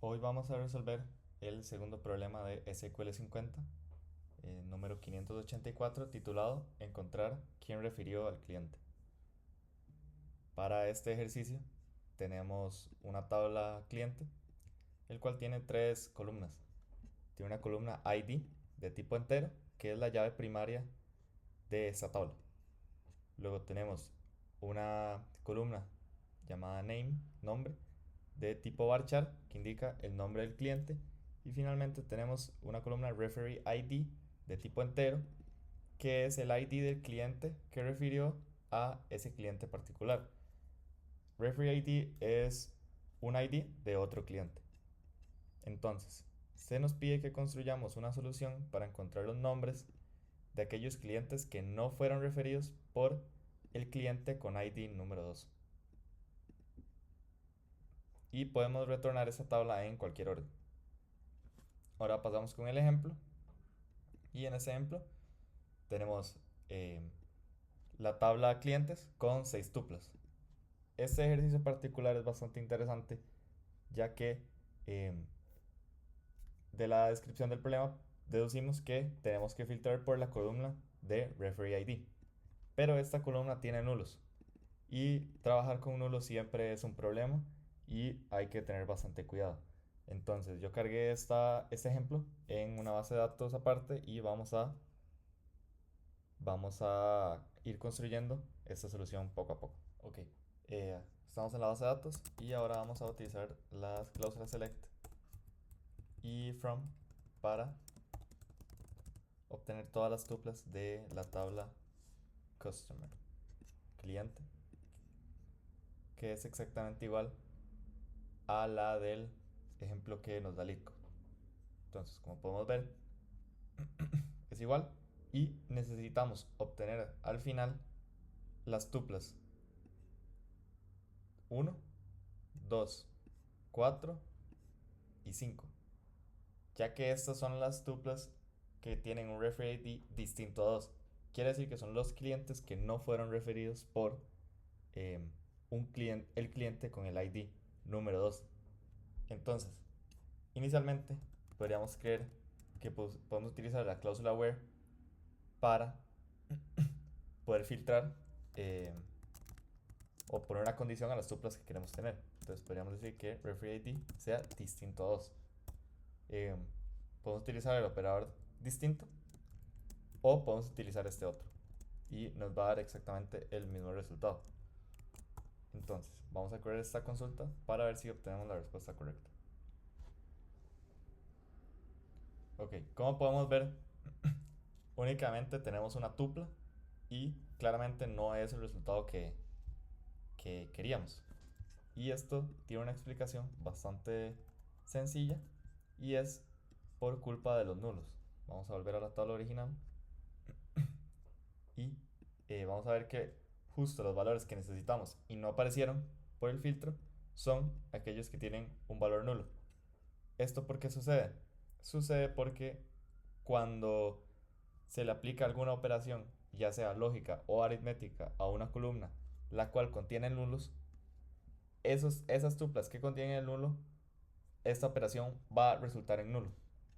Hoy vamos a resolver el segundo problema de SQL 50, número 584, titulado Encontrar quién refirió al cliente. Para este ejercicio tenemos una tabla cliente, el cual tiene tres columnas. Tiene una columna ID de tipo entero, que es la llave primaria de esta tabla. Luego tenemos una columna llamada name, nombre, de tipo varchar, que indica el nombre del cliente. Y finalmente tenemos una columna referee ID de tipo entero, que es el ID del cliente que refirió a ese cliente particular. Referee ID es un ID de otro cliente. Entonces, se nos pide que construyamos una solución para encontrar los nombres de aquellos clientes que no fueron referidos por el cliente con ID número 2. Y podemos retornar esa tabla en cualquier orden. Ahora pasamos con el ejemplo. Y en ese ejemplo tenemos la tabla clientes con 6 tuplas. Este ejercicio particular es bastante interesante, ya que eh, de la descripción del problema deducimos que tenemos que filtrar por la columna de referee ID. Pero esta columna tiene nulos. Y trabajar con nulos siempre es un problema y hay que tener bastante cuidado. Entonces yo cargué este ejemplo en una base de datos aparte y vamos a ir construyendo esta solución poco a poco. Ok, estamos en la base de datos y ahora vamos a utilizar las cláusulas select y from para obtener todas las tuplas de la tabla customer, cliente, que es exactamente igual a la del ejemplo que nos da Litco. Entonces, como podemos ver, es igual y necesitamos obtener al final las tuplas 1, 2, 4 y 5, ya que estas son las tuplas que tienen un referee ID distinto a 2. Quiere decir que son los clientes que no fueron referidos por eh, el cliente con el ID número 2. Entonces, inicialmente podríamos creer que podemos utilizar la cláusula where para poder filtrar o poner una condición a las tuplas que queremos tener. Entonces podríamos decir que referee ID sea distinto a 2. Eh, podemos utilizar el operador distinto o podemos utilizar este otro y nos va a dar exactamente el mismo resultado. Entonces vamos a correr esta consulta para ver si obtenemos la respuesta correcta. Ok, como podemos ver, únicamente tenemos una tupla y claramente no es el resultado que queríamos. Y esto tiene una explicación bastante sencilla y es por culpa de los nulos. Vamos a volver a la tabla original y vamos a ver que justo los valores que necesitamos y no aparecieron por el filtro son aquellos que tienen un valor nulo. ¿Esto por qué sucede? Sucede porque cuando se le aplica alguna operación, ya sea lógica o aritmética, a una columna, la cual contiene nulos, esas tuplas que contienen el nulo, esta operación va a resultar en nulo.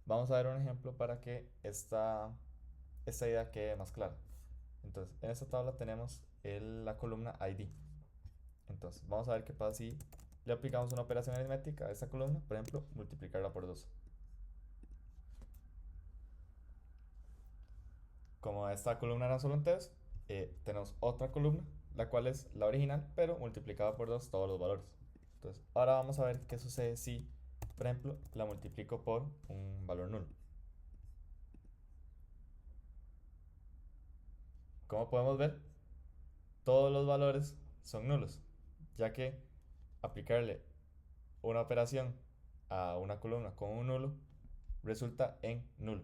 Vamos a ver un ejemplo para que esta idea quede más clara. Entonces, en esta tabla tenemos la columna ID. Entonces, vamos a ver qué pasa si le aplicamos una operación aritmética a esta columna, por ejemplo, multiplicarla por 2. Como esta columna era solo enteros, tenemos otra columna, la cual es la original, pero multiplicada por 2 todos los valores. Entonces, ahora vamos a ver qué sucede si, por ejemplo, la multiplico por un valor nulo. Como podemos ver, todos los valores son nulos, ya que aplicarle una operación a una columna con un nulo resulta en nulo,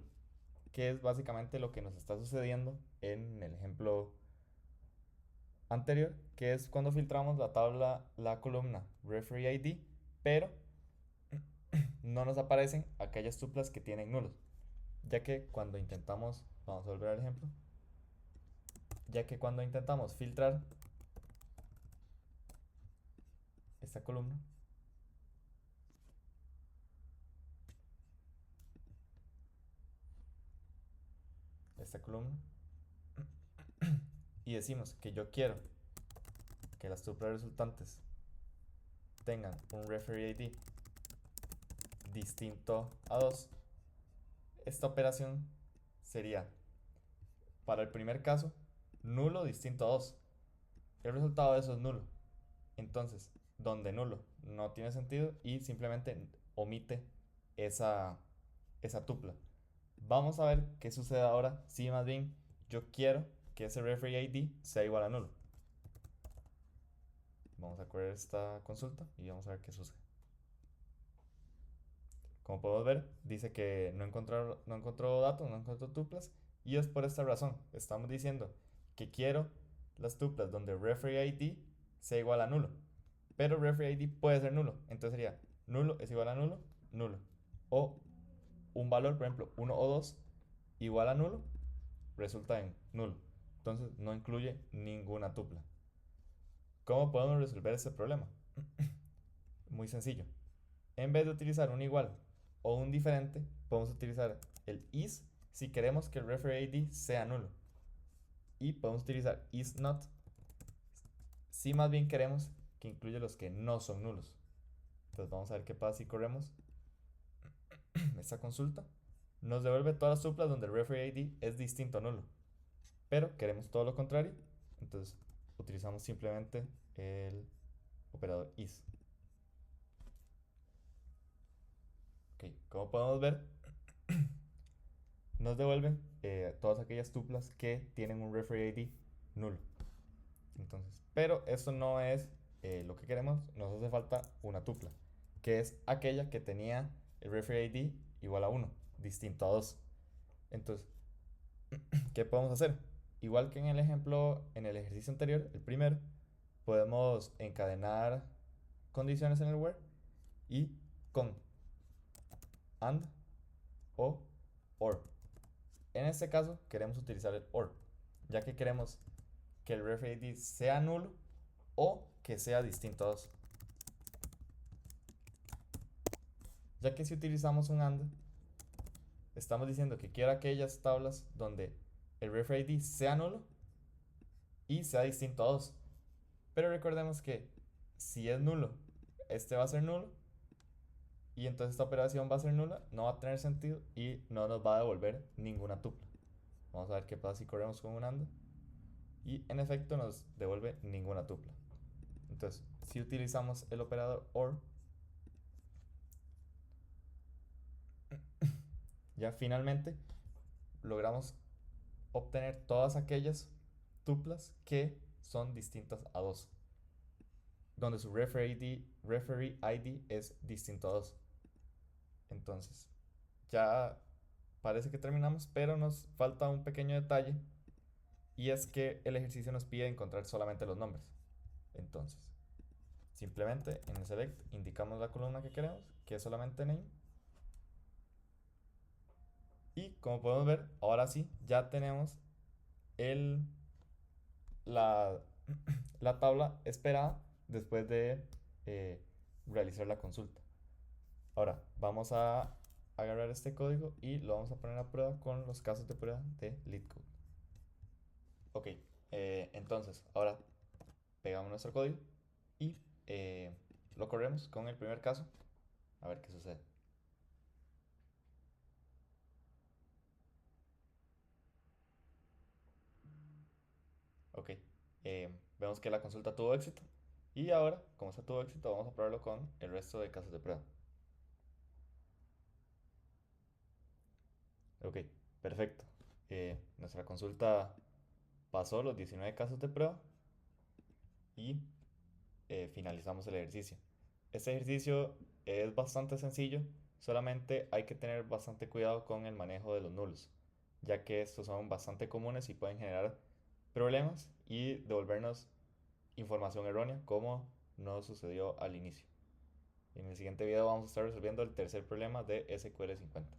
que es básicamente lo que nos está sucediendo en el ejemplo anterior, que es cuando filtramos la columna referee ID, pero no nos aparecen aquellas tuplas que tienen nulos, ya que cuando intentamos, vamos a volver al ejemplo, ya que cuando intentamos filtrar esta columna, esta columna y decimos que yo quiero que las tuplas resultantes tengan un referee ID distinto a 2, esta operación sería, para el primer caso, nulo distinto a 2. El resultado de eso es nulo. Entonces, donde nulo no tiene sentido y simplemente omite esa, esa tupla. Vamos a ver qué sucede ahora si más bien yo quiero que ese referee ID sea igual a nulo. Vamos a correr esta consulta y vamos a ver qué sucede. Como podemos ver, dice que no encontró datos, no encontró tuplas, y es por esta razón. Estamos diciendo que quiero las tuplas donde referee ID sea igual a nulo, pero referee ID puede ser nulo. Entonces sería nulo es igual a nulo, nulo. O un valor, por ejemplo, 1 o 2 igual a nulo, resulta en nulo. Entonces no incluye ninguna tupla. ¿Cómo podemos resolver este problema? Muy sencillo. En vez de utilizar un igual o un diferente, podemos utilizar el is si queremos que el referee ID sea nulo. Y podemos utilizar is not si más bien queremos que incluya los que no son nulos. Entonces vamos a ver qué pasa si corremos esta consulta. Nos devuelve todas las tuplas donde el referee ID es distinto a nulo. Pero queremos todo lo contrario. Entonces utilizamos simplemente el operador is. Ok, como podemos ver, nos devuelve todas aquellas tuplas que tienen un referee ID nulo. Entonces, pero eso no es lo que queremos, nos hace falta una tupla, que es aquella que tenía el referee ID igual a 1, distinto a 2. Entonces, ¿qué podemos hacer? Igual que en el ejemplo, en el ejercicio anterior, el primero, podemos encadenar condiciones en el where y con and o or. En este caso queremos utilizar el or, ya que queremos que el ref ID sea nulo o que sea distinto a 2. Ya que si utilizamos un and, estamos diciendo que quiero aquellas tablas donde el ref ID sea nulo y sea distinto a 2. Pero recordemos que si es nulo, este va a ser nulo y entonces esta operación va a ser nula, no va a tener sentido y no nos va a devolver ninguna tupla. Vamos a ver qué pasa si corremos con un AND y en efecto nos devuelve ninguna tupla. Entonces, si utilizamos el operador OR, ya finalmente logramos obtener todas aquellas tuplas que son distintas a 2, donde su referee ID es distinto a 2. Entonces, ya parece que terminamos, pero nos falta un pequeño detalle y es que el ejercicio nos pide encontrar solamente los nombres. Entonces, simplemente en el select indicamos la columna que queremos, que es solamente name. Y como podemos ver, ahora sí, ya tenemos el, la, la tabla esperada después de eh, realizar la consulta. Ahora, vamos a agarrar este código y lo vamos a poner a prueba con los casos de prueba de LeetCode. Ok, entonces, ahora pegamos nuestro código y lo corremos con el primer caso, a ver qué sucede. Ok, vemos que la consulta tuvo éxito y ahora, como está tuvo éxito, vamos a probarlo con el resto de casos de prueba. Ok, perfecto. Nuestra consulta pasó los 19 casos de prueba y finalizamos el ejercicio. Este ejercicio es bastante sencillo, solamente hay que tener bastante cuidado con el manejo de los nulos, ya que estos son bastante comunes y pueden generar problemas y devolvernos información errónea como nos sucedió al inicio. En el siguiente video vamos a estar resolviendo el tercer problema de SQL 50.